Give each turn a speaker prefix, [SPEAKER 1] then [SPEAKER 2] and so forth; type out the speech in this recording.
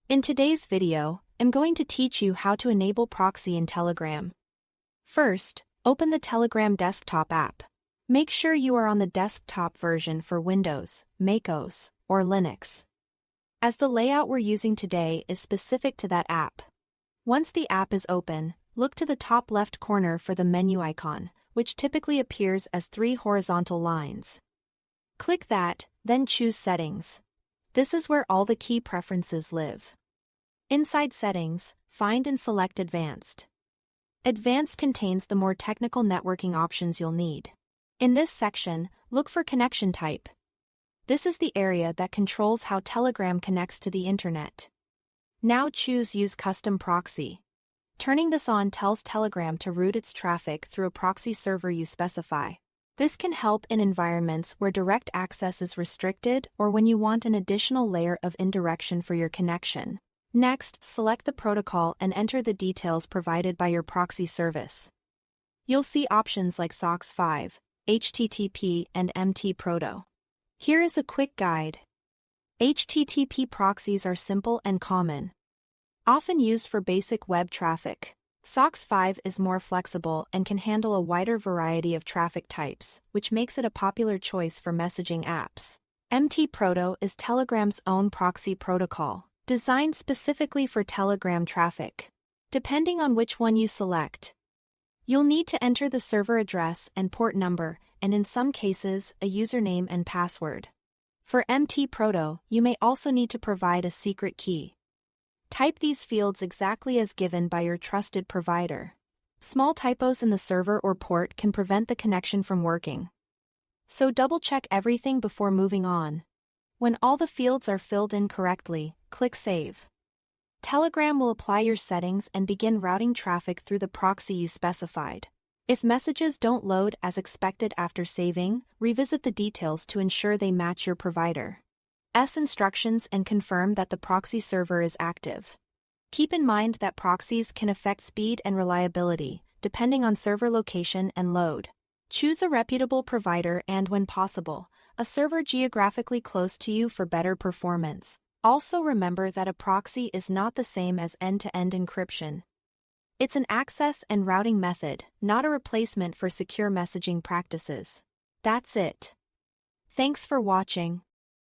[SPEAKER 1] In today's video, I'm going to teach you how to enable Proxy in Telegram. First, open the Telegram desktop app. Make sure you are on the desktop version for Windows, macOS, or Linux, as the layout we're using today is specific to that app. Once the app is open, look to the top left corner for the menu icon, which typically appears as 3 horizontal lines. Click that, then choose Settings. This is where all the key preferences live. Inside Settings, find and select Advanced. Advanced contains the more technical networking options you'll need. In this section, look for Connection Type. This is the area that controls how Telegram connects to the internet. Now choose Use Custom Proxy. Turning this on tells Telegram to route its traffic through a proxy server you specify. This can help in environments where direct access is restricted or when you want an additional layer of indirection for your connection. Next, select the protocol and enter the details provided by your proxy service. You'll see options like SOCKS 5, HTTP, and MT-Proto. Here is a quick guide. HTTP proxies are simple and common, often used for basic web traffic. SOCKS 5 is more flexible and can handle a wider variety of traffic types, which makes it a popular choice for messaging apps. MT-Proto is Telegram's own proxy protocol, designed specifically for Telegram traffic. Depending on which one you select, you'll need to enter the server address and port number, and in some cases, a username and password. For MT-Proto, you may also need to provide a secret key. Type these fields exactly as given by your trusted provider. Small typos in the server or port can prevent the connection from working, so double-check everything before moving on. When all the fields are filled in correctly, click Save. Telegram will apply your settings and begin routing traffic through the proxy you specified. If messages don't load as expected after saving, revisit the details to ensure they match your provider's instructions and confirm that the proxy server is active. Keep in mind that proxies can affect speed and reliability, depending on server location and load. Choose a reputable provider and, when possible, a server geographically close to you for better performance. Also remember that a proxy is not the same as end-to-end encryption. It's an access and routing method, not a replacement for secure messaging practices. That's it. Thanks for watching.